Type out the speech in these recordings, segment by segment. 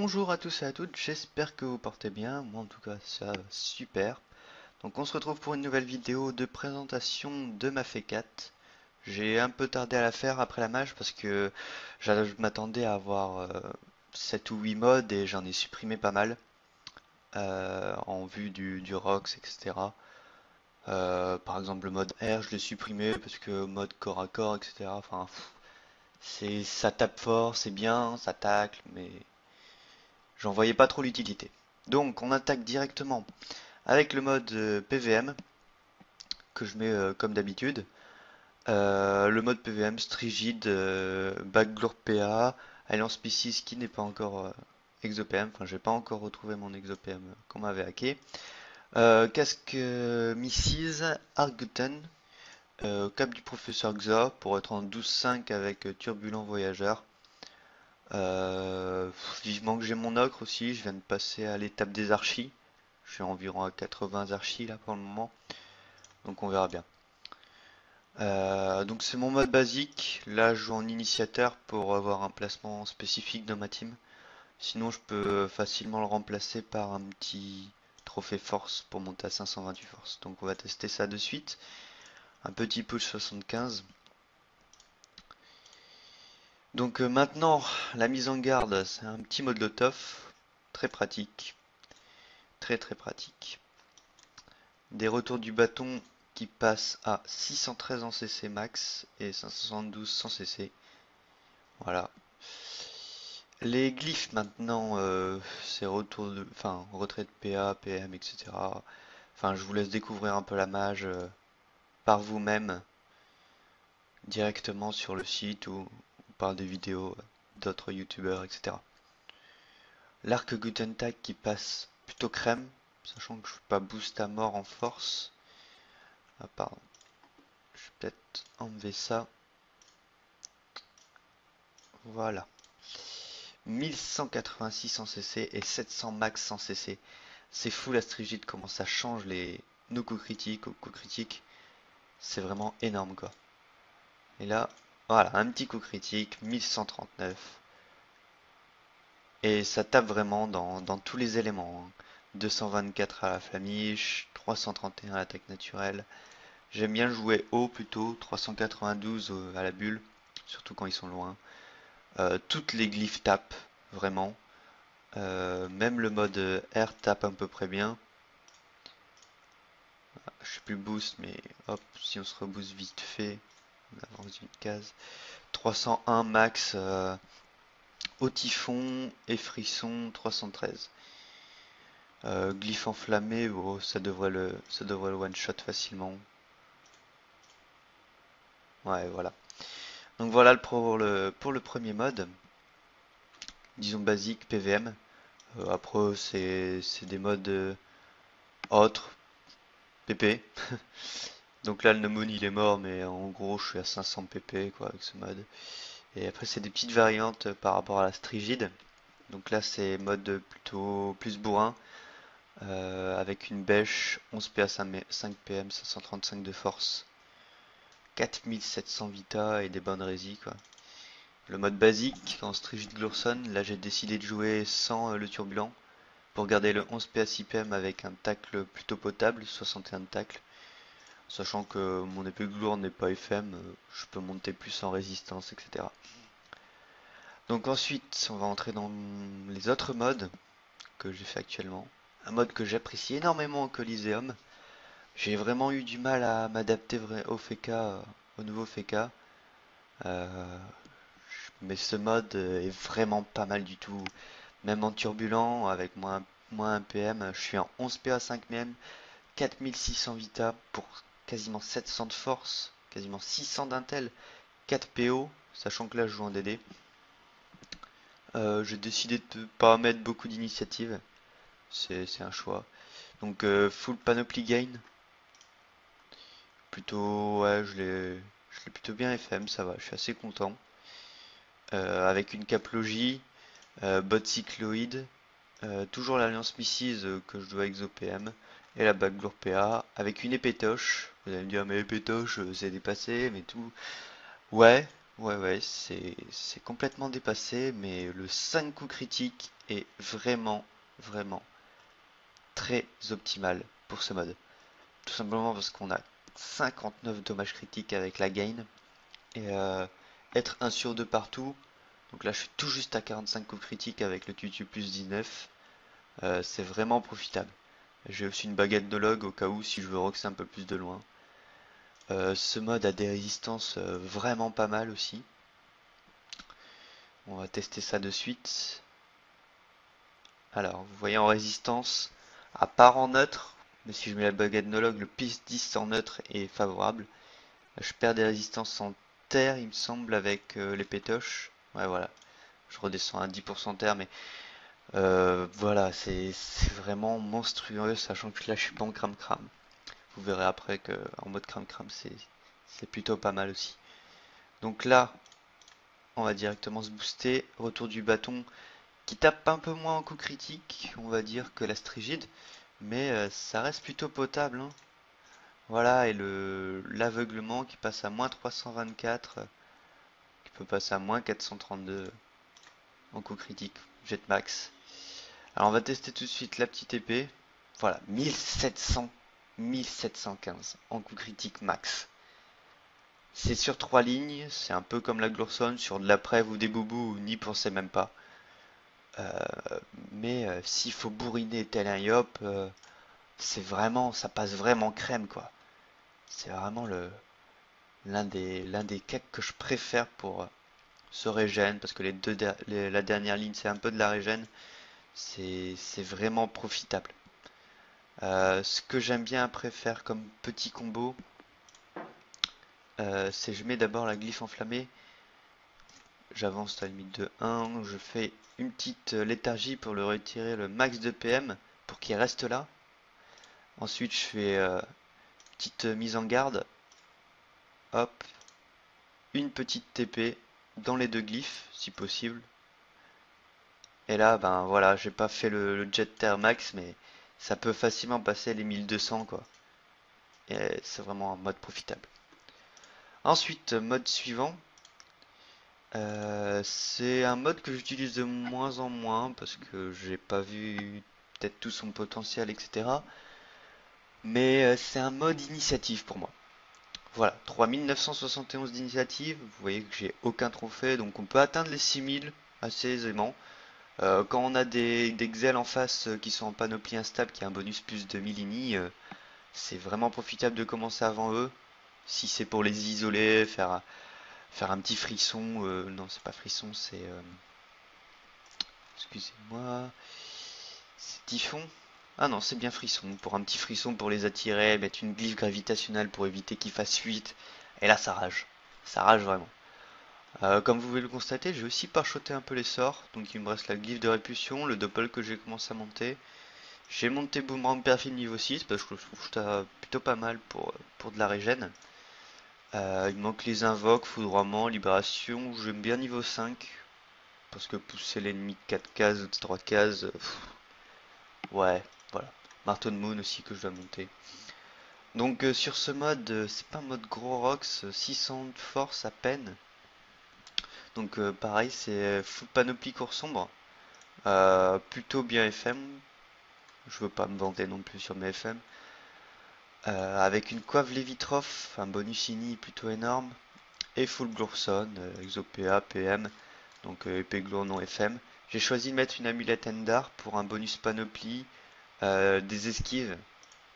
Bonjour à tous et à toutes, j'espère que vous portez bien, moi en tout cas ça va super. Donc on se retrouve pour une nouvelle vidéo de présentation de ma F4. J'ai un peu tardé à la faire après la mage parce que je m'attendais à avoir 7 ou 8 modes et j'en ai supprimé pas mal en vue du Rox, etc. Par exemple le mode R je l'ai supprimé parce que mode corps à corps, etc. Enfin, ça tape fort, c'est bien, ça tacle, mais j'en voyais pas trop l'utilité. Donc on attaque directement avec le mode PVM que je mets comme d'habitude. Le mode PVM Strigid, Backglore PA, Alliance Species qui n'est pas encore ExoPM, enfin j'ai pas encore retrouvé mon ExoPM qu'on m'avait hacké. Casque Mrs. Arguten, cap du professeur Xa pour être en 12.5 avec Turbulent Voyageur. Vivement que j'ai mon ocre aussi, je viens de passer à l'étape des archis. Je suis environ à 80 archis là pour le moment, donc on verra bien. Donc c'est mon mode basique, là je joue en initiateur pour avoir un placement spécifique dans ma team. Sinon je peux facilement le remplacer par un petit trophée force pour monter à 528 force. Donc on va tester ça de suite. Un petit push 75. Donc maintenant la mise en garde, c'est un petit mode Lotov, très pratique, très pratique. Des retours du bâton qui passent à 613 en CC max et 572 sans CC. Voilà. Les glyphes maintenant, c'est retour de, enfin, retrait de PA, PM, etc. Enfin, je vous laisse découvrir un peu la mage par vous-même, directement sur le site ou par des vidéos d'autres youtubeurs, etc. L'arc Gutentag qui passe plutôt crème, sachant que je ne peux pas boost à mort en force. Ah, pardon. Je vais peut-être enlever ça. Voilà. 1186 en CC et 700 max en CC. C'est fou la Strigide comment ça change nos coups critiques aux coups critiques. C'est vraiment énorme quoi. Et là, voilà, un petit coup critique, 1139. Et ça tape vraiment dans tous les éléments, hein. 224 à la flamiche, 331 à l'attaque naturelle. J'aime bien jouer haut plutôt, 392 à la bulle, surtout quand ils sont loin. Toutes les glyphes tapent, vraiment. Même le mode R tape à peu près bien. Je sais plus boost, mais hop, si on se reboost vite fait, on avance d'une case. 301 max au typhon et frisson 313. Glyphe enflammé, oh, ça devrait le one shot facilement. Ouais, voilà. Donc voilà pour le premier mode, disons basique PVM. Après c'est des modes autres, PP. Donc là le Nomon il est mort, mais en gros je suis à 500 PP quoi avec ce mode. Et après c'est des petites variantes par rapport à la Strigide. Donc là c'est mode plutôt plus bourrin, avec une bêche, 11 PA 5 PM, 535 de force, 4700 vita et des bonnes résis quoi. Le mode basique en Strigid Glurson, là j'ai décidé de jouer sans le turbulent pour garder le 11 PA 6 PM avec un tacle plutôt potable, 61 de tacle. Sachant que mon épée Glour n'est pas FM, je peux monter plus en résistance, etc. Donc ensuite, on va entrer dans les autres modes que j'ai fait actuellement. Un mode que j'apprécie énormément au Coliseum. J'ai vraiment eu du mal à m'adapter au FK, au nouveau FK. Euh, mais ce mode est vraiment pas mal du tout. Même en turbulent, avec moins 1 PM, je suis en 11 PA 5 PM, 4600 vita pour quasiment 700 de force, quasiment 600 d'intel, 4 PO, sachant que là je joue en DD. J'ai décidé de pas mettre beaucoup d'initiatives, c'est un choix. Donc full panoply gain, plutôt ouais je l'ai plutôt bien FM, ça va, je suis assez content. Avec une caplogie, bot cycloïde, toujours l'alliance Mrs que je dois exo-PM et la backdoor PA avec une épétoche. Vous allez me dire mais épétoche c'est dépassé mais tout. Ouais, ouais, c'est complètement dépassé mais le 5 coups critiques est vraiment, vraiment très optimal pour ce mode. Tout simplement parce qu'on a 59 dommages critiques avec la gain et être 1 sur 2 partout. Donc là je suis tout juste à 45 coups critiques avec le tutu plus 19. C'est vraiment profitable. J'ai aussi une baguette de log au cas où si je veux roxer un peu plus de loin. Ce mode a des résistances vraiment pas mal aussi. On va tester ça de suite. Alors, vous voyez en résistance, à part en neutre, mais si je mets la baguette de log, le plus 10 en neutre est favorable. Je perds des résistances en terre, il me semble, avec les pétoches. Ouais, voilà. Je redescends à 10% terre, mais voilà, c'est vraiment monstrueux, sachant que là, je suis pas en crame-crame. Vous verrez après que en mode crame-crame, c'est plutôt pas mal aussi. Donc là, on va directement se booster. Retour du bâton qui tape un peu moins en coup critique, on va dire, que la Strigide. Mais ça reste plutôt potable, hein. Voilà, et l'aveuglement qui passe à moins 324, qui peut passer à moins 432 en coup critique, jet max. Alors on va tester tout de suite la petite épée. Voilà, 1700, 1715 en coup critique max. C'est sur 3 lignes, c'est un peu comme la Glourson, sur de la prève ou des boubous, n'y pensez même pas. Mais s'il faut bourriner tel un yop, c'est vraiment, ça passe vraiment crème quoi. C'est vraiment l'un des cakes que je préfère pour ce régène, parce que la dernière ligne c'est un peu de la régène, c'est vraiment profitable. Ce que j'aime bien après faire comme petit combo, c'est je mets d'abord la glyphe enflammée, j'avance à la limite de 1, je fais une petite léthargie pour le retirer le max de PM pour qu'il reste là. Ensuite je fais petite mise en garde, hop, une petite TP dans les deux glyphes si possible. Et là ben voilà, j'ai pas fait le jet terre max mais ça peut facilement passer les 1200 quoi. Et c'est vraiment un mode profitable. Ensuite, mode suivant, c'est un mode que j'utilise de moins en moins parce que j'ai pas vu peut-être tout son potentiel, etc. Mais c'est un mode initiative pour moi. Voilà, 3971 d'initiative, vous voyez que j'ai aucun trophée, donc on peut atteindre les 6000 assez aisément. Quand on a des Xel en face qui sont en panoplie instable, qui a un bonus plus de 1000 ini, c'est vraiment profitable de commencer avant eux. Si c'est pour les isoler, faire un petit frisson, non c'est pas frisson, c'est excusez-moi, c'est typhon. Ah non, c'est bien frisson, pour un petit frisson pour les attirer, mettre une glyphe gravitationnelle pour éviter qu'ils fassent fuite, et là ça rage vraiment. Comme vous pouvez le constater, j'ai aussi parchoté un peu les sorts, donc il me reste la glyphe de répulsion, le doppel que j'ai commencé à monter. J'ai monté Boomerang Perfil niveau 6, parce que je trouve ça plutôt pas mal pour de la régène. Il me manque les invoques, foudroiement, libération, j'aime bien niveau 5, parce que pousser l'ennemi de 4 cases ou de 3 cases, ouais, voilà. Marteau de Moon aussi que je dois monter. Donc sur ce mode, c'est pas un mode gros rocks, 600 de force à peine. Donc pareil, c'est full panoplie court sombre. Plutôt bien FM. Je veux pas me vanter non plus sur mes FM. Avec une coiffe Lévitroff, un bonus ini plutôt énorme. Et full Glourson, Exopéa, PM. Donc épée Glour non FM. J'ai choisi de mettre une amulette Endar pour un bonus panoplie, des esquives.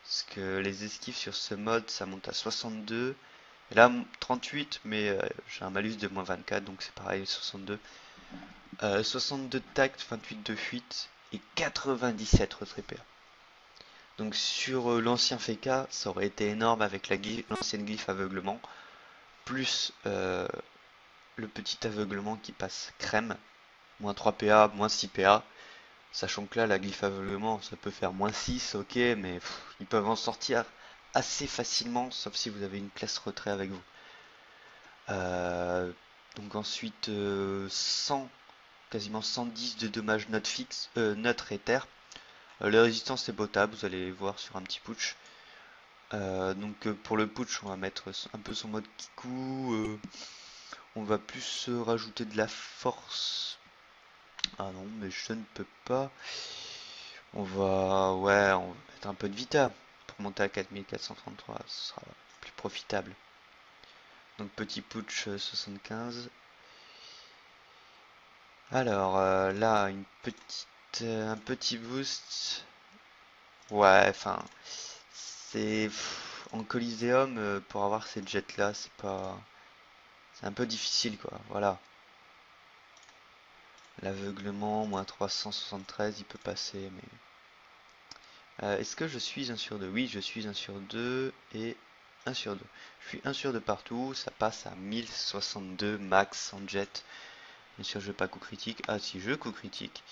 Parce que les esquives sur ce mode ça monte à 62. Et là 38 mais j'ai un malus de moins 24 donc c'est pareil 62. 62 de tact, 28 de fuite et 97 retrait PA. Donc sur l'ancien Feka ça aurait été énorme avec l'ancienne glyphe aveuglement. Plus le petit aveuglement qui passe crème. Moins 3 PA, moins 6 PA. Sachant que là, la glyphe aveuglement, ça peut faire moins 6, ok, mais ils peuvent en sortir assez facilement, sauf si vous avez une classe retrait avec vous. Donc ensuite, 100, quasiment 110 de dommages neutre et terre. La résistance est potable, vous allez voir sur un petit putsch. Donc pour le putsch, on va mettre un peu son mode Kiku. On va plus rajouter de la force. Ah non, mais je ne peux pas. Ouais, on va mettre un peu de Vita pour monter à 4433, ce sera plus profitable. Donc petit putsch 75. Alors là, un petit boost. Ouais, enfin, en Coliseum pour avoir ces jets là, c'est un peu difficile quoi. Voilà, l'aveuglement moins 373, il peut passer, mais est-ce que je suis un sur 2? Oui, je suis un sur 2 et un sur 2. Je suis un sur 2 partout, ça passe à 1062 max en jet. Bien sûr, je vais pas coup critique. Ah si, je coup critique.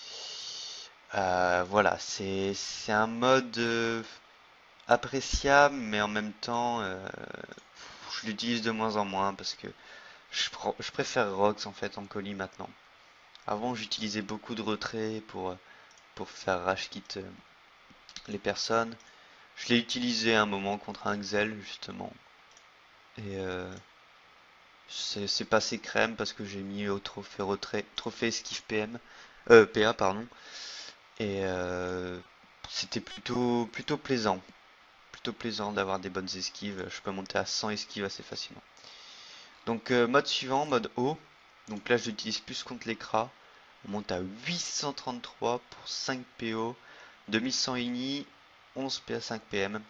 Voilà, c'est un mode appréciable, mais en même temps, je l'utilise de moins en moins parce que je préfère Rox en fait en colis maintenant. Avant, j'utilisais beaucoup de retrait pour faire rage quit les personnes. Je l'ai utilisé un moment contre un Xel justement. Et c'est passé crème parce que j'ai mis au trophée retrait, trophée esquive PA pardon. Et c'était plutôt plaisant. Plutôt plaisant d'avoir des bonnes esquives. Je peux monter à 100 esquives assez facilement. Donc mode suivant, mode haut. Donc là j'utilise plus contre l'écran. On monte à 833 pour 5 PO, 2100 INI, 11 PA 5 PM,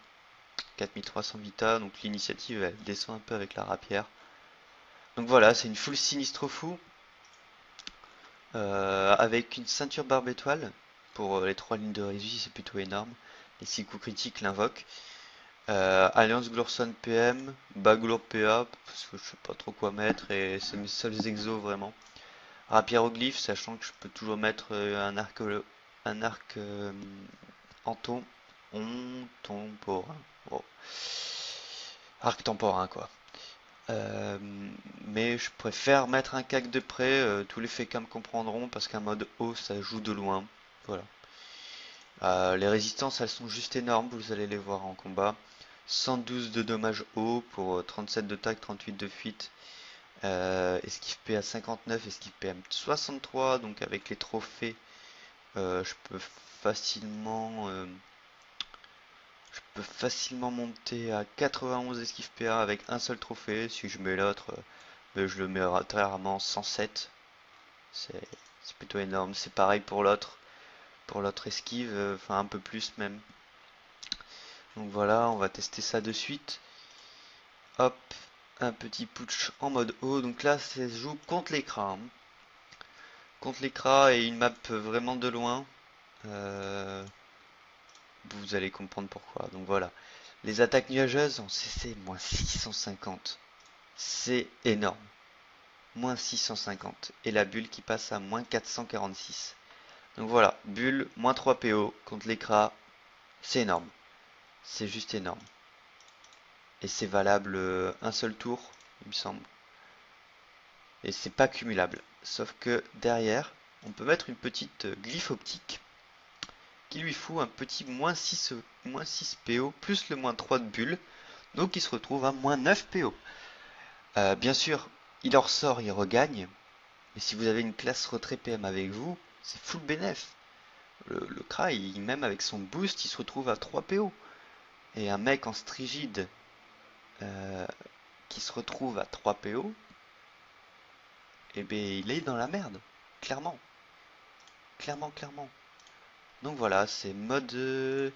4300 Vita. Donc l'initiative elle descend un peu avec la rapière. Donc voilà, c'est une full sinistre fou avec une ceinture barbe étoile pour les 3 lignes de régie, c'est plutôt énorme. Les 6 coups critiques l'invoquent. Alliance Glorson PM, Baglour PA, parce que je sais pas trop quoi mettre, et c'est mes seuls exos vraiment. Rapieroglyphe, sachant que je peux toujours mettre un arc anton, temporain. Oh. Arc temporain quoi. Euh, mais je préfère mettre un cac de près, tous les fécams me comprendront, parce qu'un mode haut ça joue de loin. Voilà. Les résistances elles sont juste énormes, vous allez les voir en combat. 112 de dommages haut pour 37 de tac, 38 de fuite. Esquive PA 59, esquive PM 63, donc avec les trophées, je peux facilement monter à 91 esquive PA avec un seul trophée. Si je mets l'autre, je le mets très rarement 107. C'est c'est plutôt énorme. C'est pareil pour l'autre esquive, enfin un peu plus même. Donc voilà, on va tester ça de suite. Hop, un petit putsch en mode haut. Donc là, ça se joue contre l'écran. Contre l'écran et une map vraiment de loin. Euh, Vous allez comprendre pourquoi. Donc voilà. Les attaques nuageuses en CC, moins 650. C'est énorme. Moins 650. Et la bulle qui passe à moins 446. Donc voilà. Bulle, moins 3 PO contre l'écran. C'est énorme. C'est juste énorme. Et c'est valable un seul tour, il me semble. Et c'est pas cumulable. Sauf que derrière, on peut mettre une petite glyphe optique qui lui fout un petit moins 6 PO plus le moins 3 de bulle. Donc il se retrouve à moins 9 PO. Bien sûr, il en ressort, il regagne. Mais si vous avez une classe retrait PM avec vous, c'est full bénéf. Le Kra, même avec son boost, il se retrouve à 3 PO. Et un mec en strigide euh, qui se retrouve à 3 PO, eh ben il est dans la merde. Clairement. Clairement, clairement. Donc voilà, c'est mode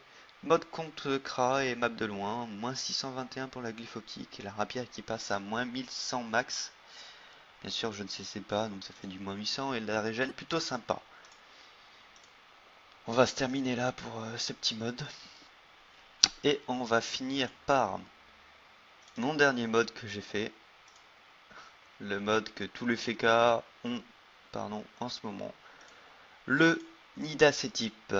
contre Kra et map de loin. Moins 621 pour la glyphe optique et la rapière qui passe à moins 1100 max. Bien sûr, je ne sais pas, donc ça fait du moins 800 et la régène plutôt sympa. On va se terminer là pour ce petit mode. Et on va finir par mon dernier mode que j'ai fait. Le mode que tous les FK ont en ce moment. Le Nidacétype.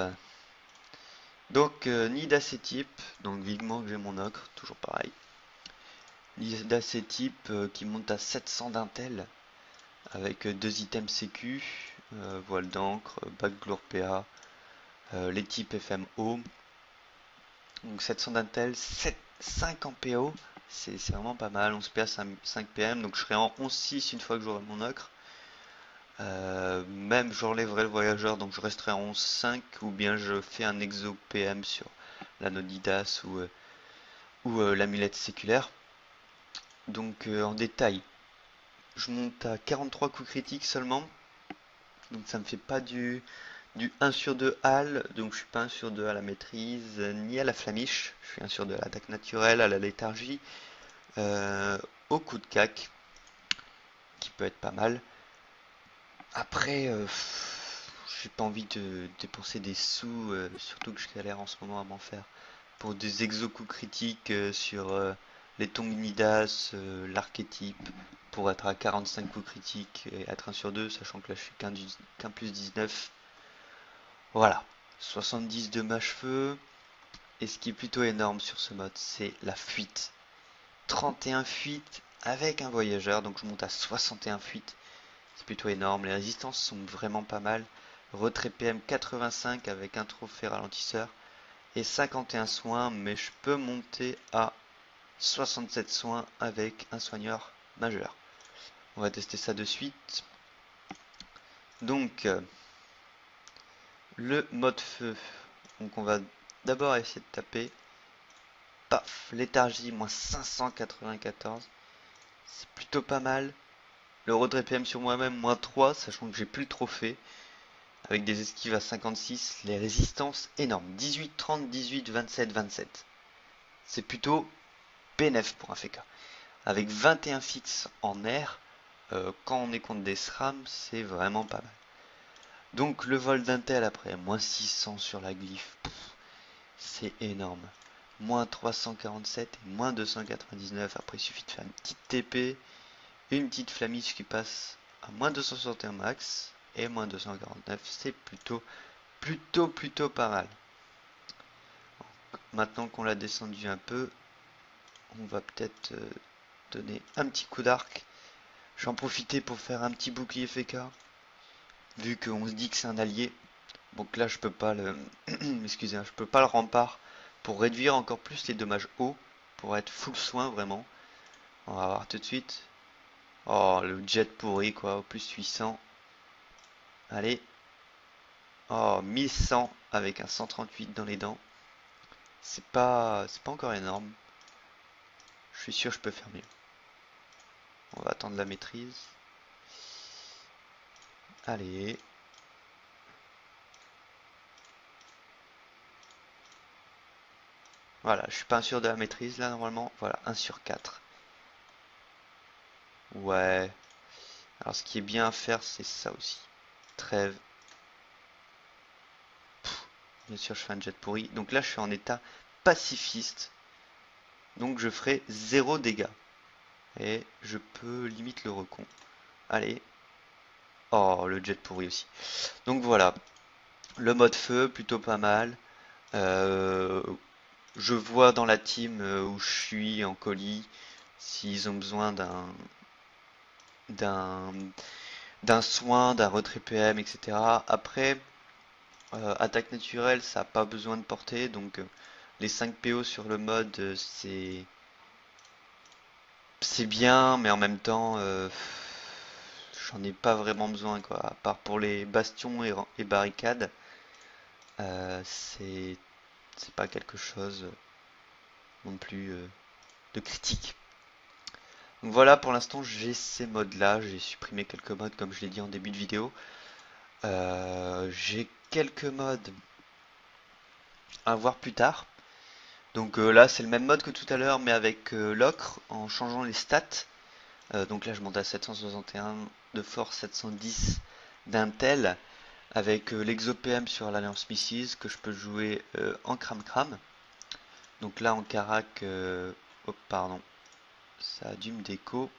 Donc Nidacétype, donc vivement que j'ai mon ocre, toujours pareil. Nidacétype qui monte à 700 d'intel avec deux items sécu, voile d'encre, bac gloire PA, les types FMO. Donc 700 d'intel, 5 en PO, c'est vraiment pas mal. 11 PA, 5 PM, donc je serai en 11-6 une fois que j'aurai mon ocre. Même j'enlèverai le voyageur, donc je resterai à 11,5, ou bien je fais un exo PM sur l'anneau d'Idas ou l'amulette séculaire. Donc en détail, je monte à 43 coups critiques seulement, donc ça me fait pas du 1 sur 2 HAL, donc je suis pas 1 sur 2 à la maîtrise, ni à la flamiche, je suis 1 sur 2 à l'attaque naturelle, à la léthargie, au coup de cac, qui peut être pas mal. Après, j'ai pas envie de dépenser des sous, surtout que je galère en ce moment à m'en faire, pour des exocoups critiques sur les Tongnidas, l'archétype, pour être à 45 coups critiques et être 1 sur 2, sachant que là je suis qu'un plus 19. Voilà, 70 de mâche-feu. Et ce qui est plutôt énorme sur ce mode, c'est la fuite. 31 fuites avec un voyageur, donc je monte à 61 fuites. C'est plutôt énorme, les résistances sont vraiment pas mal. Retrait PM 85 avec un trophée ralentisseur et 51 soins, mais je peux monter à 67 soins avec un soigneur majeur. On va tester ça de suite. Donc, le mode feu. Donc on va d'abord essayer de taper. Paf, léthargie, moins 594. C'est plutôt pas mal. Le retrait PM sur moi-même, moins 3, sachant que j'ai plus le trophée. Avec des esquives à 56, les résistances énormes. 18, 30, 18, 27, 27. C'est plutôt PNF pour un FK. Avec 21 fixes en air, quand on est contre des SRAM, c'est vraiment pas mal. Donc le vol d'intel après, moins 600 sur la glyphe, c'est énorme. Moins 347 et moins 299. Après, il suffit de faire une petite TP, une petite flamiche qui passe à moins 261 max et moins 249. C'est plutôt pas mal. Maintenant qu'on l'a descendu un peu, on va peut-être donner un petit coup d'arc. J'en profiter pour faire un petit bouclier FK, vu qu'on se dit que c'est un allié. Donc là, je peux pas le, excusez, je peux pas le rempart pour réduire encore plus les dommages hauts, pour être full soin vraiment. On va voir tout de suite. Oh, le jet pourri quoi, au plus 800. Allez. Oh, 1100 avec un 138 dans les dents. C'est pas encore énorme. Je suis sûr que je peux faire mieux. On va attendre la maîtrise. Allez. Voilà, je suis pas sûr de la maîtrise là normalement. Voilà, 1 sur 4. Ouais. Alors ce qui est bien à faire, c'est ça aussi. Trêve. Bien sûr, je fais un jet pourri. Donc là, je suis en état pacifiste. Donc je ferai 0 dégâts. Et je peux limite le recon. Allez. Oh, le jet pourri aussi. Donc voilà. Le mode feu, plutôt pas mal. Euh, je vois dans la team où je suis en colis s'ils ont besoin d'un d'un soin, d'un retrait PM, etc. Après, attaque naturelle, ça n'a pas besoin de portée, donc les 5 PO sur le mode, c'est bien, mais en même temps, j'en ai pas vraiment besoin, quoi. À part pour les bastions et barricades, c'est pas quelque chose non plus de critique. Donc voilà, pour l'instant, j'ai ces modes-là. J'ai supprimé quelques modes, comme je l'ai dit en début de vidéo. J'ai quelques modes à voir plus tard. Donc là, c'est le même mode que tout à l'heure, mais avec l'ocre, en changeant les stats. Donc là, je monte à 761 de force, 710 d'intel, avec l'exo-PM sur l'Alliance Missiles, que je peux jouer en cram-cram. Donc là, en carac... oh, pardon, ça a dû me déco.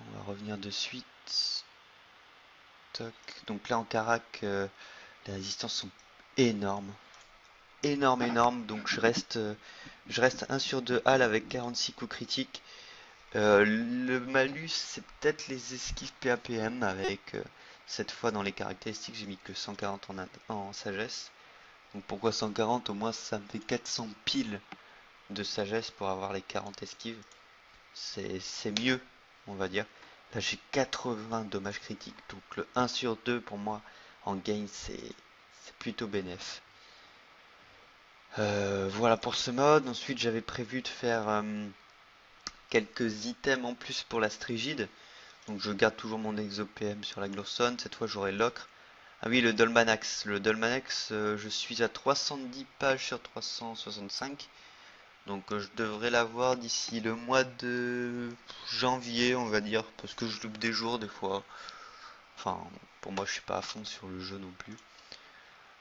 On va revenir de suite. Toc. Donc là, en carac, les résistances sont énormes. Énorme. Donc je reste 1 sur 2 HAL avec 46 coups critiques. Le malus, c'est peut-être les esquives PAPM avec cette fois dans les caractéristiques, j'ai mis que 140 en sagesse. Donc pourquoi 140? Au moins ça me fait 400 piles de sagesse pour avoir les 40 esquives. C'est mieux, on va dire. Là j'ai 80 dommages critiques, donc le 1 sur 2 pour moi en gain c'est plutôt bénéf. Voilà pour ce mode. Ensuite j'avais prévu de faire quelques items en plus pour la Strigide. Donc je garde toujours mon Exo PM sur la Glowstone, cette fois j'aurai l'ocre. Ah oui, le Dolmanax. Le Dolmanax, je suis à 310 pages sur 365. Donc je devrais l'avoir d'ici le mois de janvier, on va dire, parce que je loupe des jours des fois. Enfin, pour moi, je suis pas à fond sur le jeu non plus.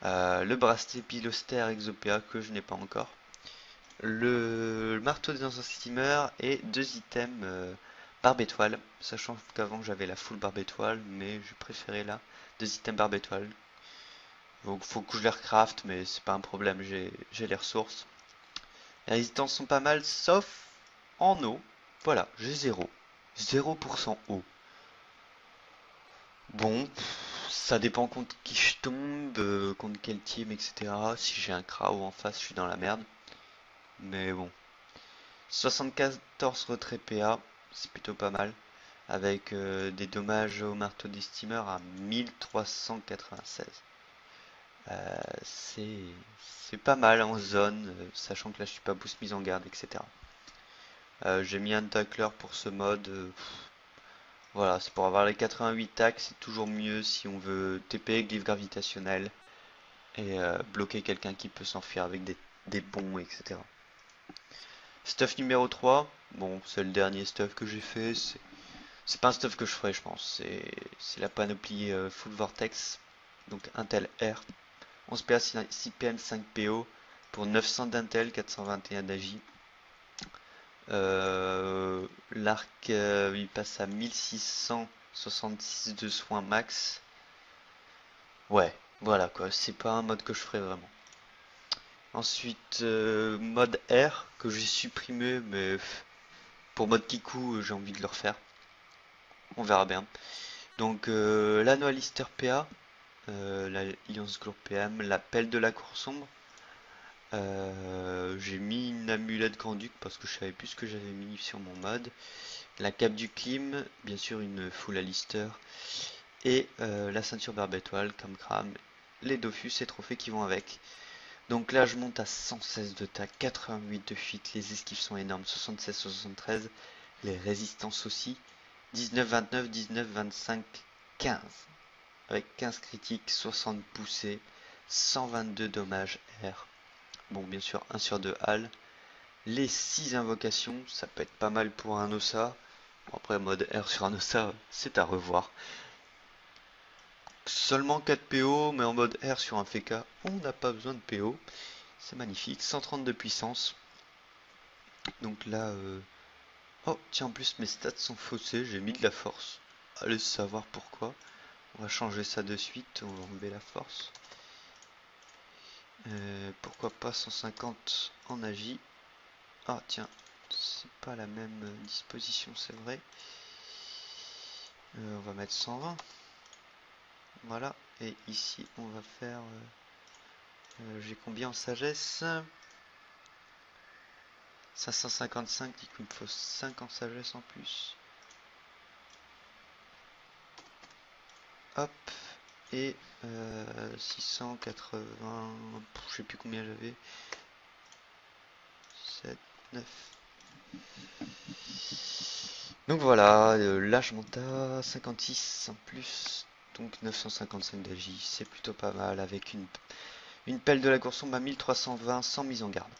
Le bracelet Piloster Exopéa que je n'ai pas encore. Le marteau des anciens steamers et deux items barbe étoile, sachant qu'avant j'avais la full barbe étoile, mais je préférais là deux items barbe étoile. Donc faut que je les recraft, mais c'est pas un problème, j'ai les ressources. Les résistances sont pas mal, sauf en eau. Voilà, j'ai 0. 0% eau. Bon, ça dépend contre qui je tombe, contre quel team, etc. Si j'ai un Krao en face, je suis dans la merde. Mais bon. 74 retrait PA, c'est plutôt pas mal. Avec des dommages au marteau des steamers à 1396. C'est c'est pas mal en zone, sachant que là je suis pas boost mise en garde, etc. J'ai mis un tacler pour ce mode. Voilà, c'est pour avoir les 88 tacs, c'est toujours mieux si on veut TP, glyphe gravitationnel et bloquer quelqu'un qui peut s'enfuir avec des bons, etc. Stuff numéro 3, bon, c'est le dernier stuff que j'ai fait, c'est pas un stuff que je ferai, je pense, c'est la panoplie Full Vortex, donc Intel R, 11 PA, 6 PM, 5 PO, pour 900 d'Intel, 421 d'AJ. L'arc il passe à 1666 de soins max. Ouais, voilà quoi, c'est pas un mode que je ferai vraiment. Ensuite, mode R que j'ai supprimé, mais pour mode Kiku, j'ai envie de le refaire. On verra bien. Donc, l'Annualister PA, la Alliance Glow PM, la pelle de la cour sombre. J'ai mis une amulette Grand-Duc parce que je savais plus ce que j'avais mis sur mon mode. La cape du clim, bien sûr une full Alister. Et la ceinture barbe étoile, comme Cram, les Dofus et trophées qui vont avec. Donc là je monte à 116 de tac, 88 de fuite, les esquives sont énormes, 76-73, les résistances aussi, 19-29, 19-25, 15. Avec 15 critiques, 60 poussées, 122 dommages R. Bon bien sûr 1 sur 2 Hal. Les 6 invocations, ça peut être pas mal pour un Ossa. Bon, après mode R sur un Ossa, c'est à revoir. Seulement 4 PO, mais en mode R sur un FK, on n'a pas besoin de PO. C'est magnifique, 130 de puissance. Donc là, oh tiens, en plus mes stats sont faussés, j'ai mis de la force. Allez savoir pourquoi. On va changer ça de suite, on va enlever la force. Pourquoi pas 150 en agi. Ah tiens, c'est pas la même disposition, c'est vrai. On va mettre 120. Voilà, et ici on va faire... j'ai combien en sagesse? 555, dit qu'il me faut 5 en sagesse en plus. Hop, et 680, je sais plus combien j'avais. 7, 9. Donc voilà, là je monte à 56 en plus, donc 955 d'AJ, c'est plutôt pas mal avec une pelle de la course à 1320 sans mise en garde.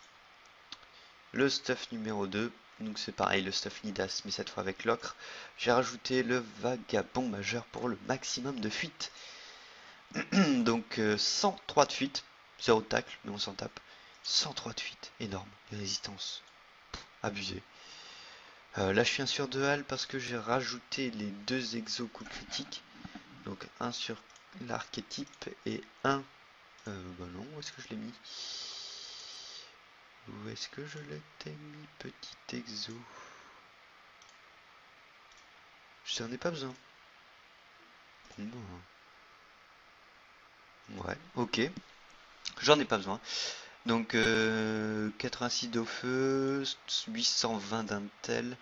Le stuff numéro 2, donc c'est pareil, le stuff Nidas, mais cette fois avec l'ocre. J'ai rajouté le vagabond majeur pour le maximum de fuite. Donc 103 de fuite, 0 de tacle, mais on s'en tape. 103 de fuite, énorme, les résistances, abusé. Là je suis un sur 2 Hal parce que j'ai rajouté les deux exos coups critiques. Donc un sur l'archétype et un... bah non, où est-ce que je l'ai mis? Où est-ce que je l'ai mis, petit exo? J'en ai pas besoin. Bon, ouais, ok. J'en ai pas besoin. Donc 86 d'au feu, 820 d'intel,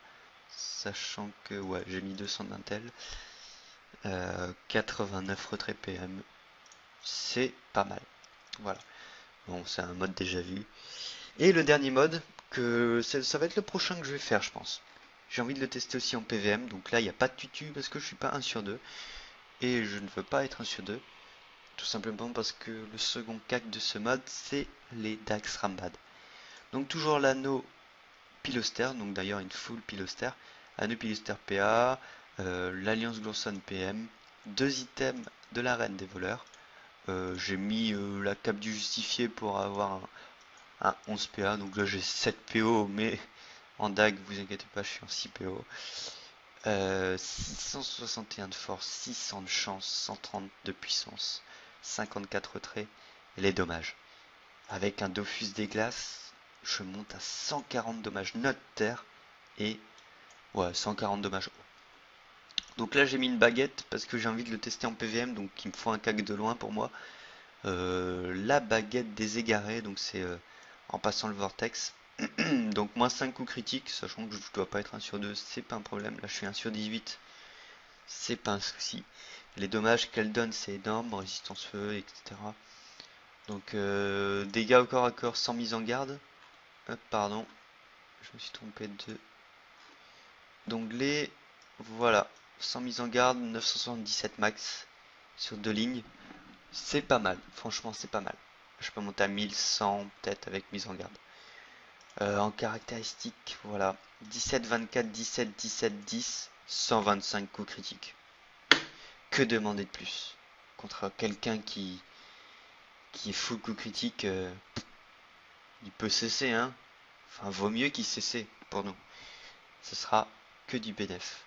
sachant que ouais, j'ai mis 200 d'Intel, 89 retrait PM, c'est pas mal. Voilà, bon, c'est un mode déjà vu. Et le dernier mode, ça va être le prochain que je vais faire, je pense. J'ai envie de le tester aussi en PVM, donc là il n'y a pas de tutu parce que je suis pas 1 sur 2. Et je ne veux pas être 1 sur 2, tout simplement parce que le second cac de ce mode, c'est les Dax Rambad. Donc toujours l'anneau Piloster, donc d'ailleurs une full Piloster, anneau Piloster PA, l'Alliance Glorson PM, 2 items de la Reine des voleurs. J'ai mis la cape du justifié pour avoir un 11 PA, donc là j'ai 7 PO, mais en DAG, vous inquiétez pas, je suis en 6 PO. 661 de force, 600 de chance, 130 de puissance, 54 traits et les dommages. Avec un Dofus des glaces, je monte à 140 dommages note terre et ouais, 140 dommages haut. Donc là j'ai mis une baguette parce que j'ai envie de le tester en PVM, donc il me faut un cac de loin pour moi. La baguette des égarés, donc c'est en passant le vortex. Donc moins 5 coups critiques, sachant que je dois pas être 1 sur 2, c'est pas un problème. Là je suis 1 sur 18, c'est pas un souci. Les dommages qu'elle donne c'est énorme, résistance feu, etc. Donc dégâts au corps à corps sans mise en garde. Pardon, je me suis trompé d'onglet. Voilà, sans mise en garde, 977 max sur 2 lignes. C'est pas mal, franchement c'est pas mal. Je peux monter à 1100 peut-être avec mise en garde. En caractéristiques, voilà, 17, 24, 17, 17, 10, 125 coups critiques. Que demander de plus contre quelqu'un qui est full coup critique, il peut cesser, hein. Enfin, vaut mieux qu'il cesse pour nous. Ce sera que du bénéf.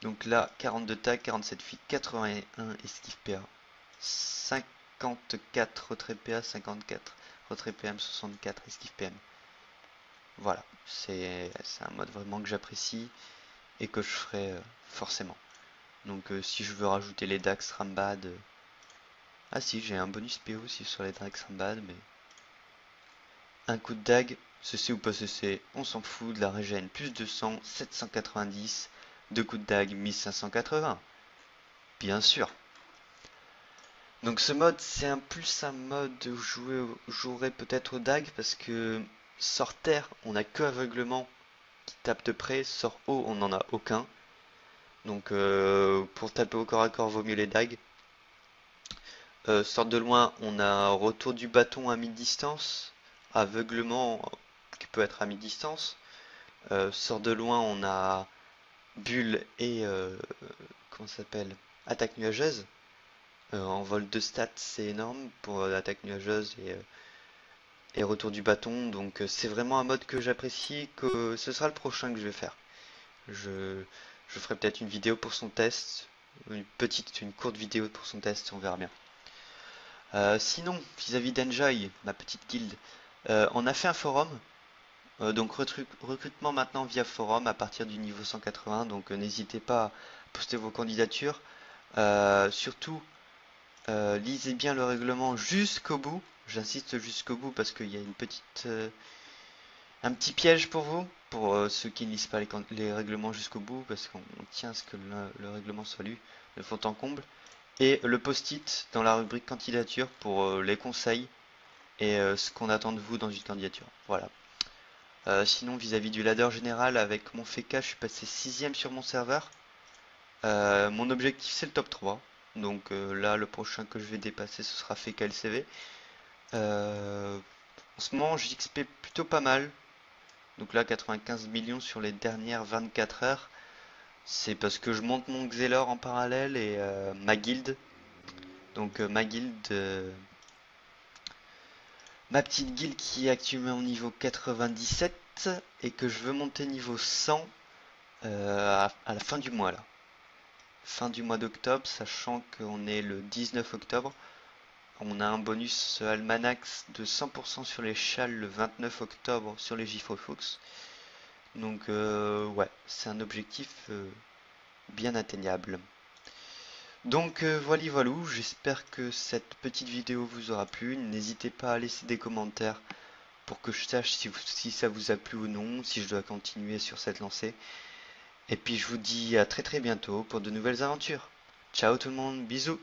Donc là, 42 tag, 47 feet, 81 esquive PA, 54 retrait PA, 54 retrait PM, 64 esquive PM. Voilà, c'est un mode vraiment que j'apprécie et que je ferai forcément. Donc si je veux rajouter les Dax Rambad, ah si, j'ai un bonus PO aussi sur les Dax Rambad, mais un coup de dague, ceci ou pas ceci, on s'en fout. De la régène plus 200, 790, deux coups de dague 1580, bien sûr. Donc ce mode c'est un plus un mode où je jouerai peut-être au dague parce que sort terre on a que aveuglement qui tape de près, sort haut on n'en a aucun. Donc pour taper au corps à corps vaut mieux les dagues. Sort de loin on a retour du bâton à mi-distance, aveuglement qui peut être à mi-distance. Sort de loin on a bulle et comment ça s'appelle, attaque nuageuse. En vol de stats c'est énorme pour l'attaque nuageuse et retour du bâton, donc c'est vraiment un mode que j'apprécie, que ce sera le prochain que je vais faire. Je ferai peut-être une vidéo pour son test, une courte vidéo pour son test, on verra bien. Sinon, vis-à-vis d'Enjoy, ma petite guilde, on a fait un forum, donc recrutement maintenant via forum à partir du niveau 180, donc n'hésitez pas à poster vos candidatures. Surtout, lisez bien le règlement jusqu'au bout. J'insiste jusqu'au bout parce qu'il y a un petit piège pour vous, pour ceux qui ne lisent pas les règlements jusqu'au bout, parce qu'on tient à ce que le règlement soit lu de fond en comble. Et le post-it dans la rubrique candidature pour les conseils et ce qu'on attend de vous dans une candidature. Voilà. Sinon, vis-à-vis du ladder général, avec mon FK, je suis passé 6ème sur mon serveur. Mon objectif, c'est le top 3. Donc là, le prochain que je vais dépasser, ce sera FK LCV. En ce moment, j'XP plutôt pas mal. Donc là, 95 millions sur les dernières 24 heures. C'est parce que je monte mon Xelor en parallèle et ma guilde. Donc ma guilde, ma petite guilde qui est actuellement au niveau 97 et que je veux monter niveau 100 à la fin du mois là. Fin du mois d'octobre, sachant qu'on est le 19 octobre. On a un bonus Almanax de 100% sur les châles le 29 octobre sur les Gifrofox. Donc ouais, c'est un objectif bien atteignable. Donc voilà, j'espère que cette petite vidéo vous aura plu. N'hésitez pas à laisser des commentaires pour que je sache si ça vous a plu ou non, si je dois continuer sur cette lancée. Et puis je vous dis à très bientôt pour de nouvelles aventures. Ciao tout le monde, bisous.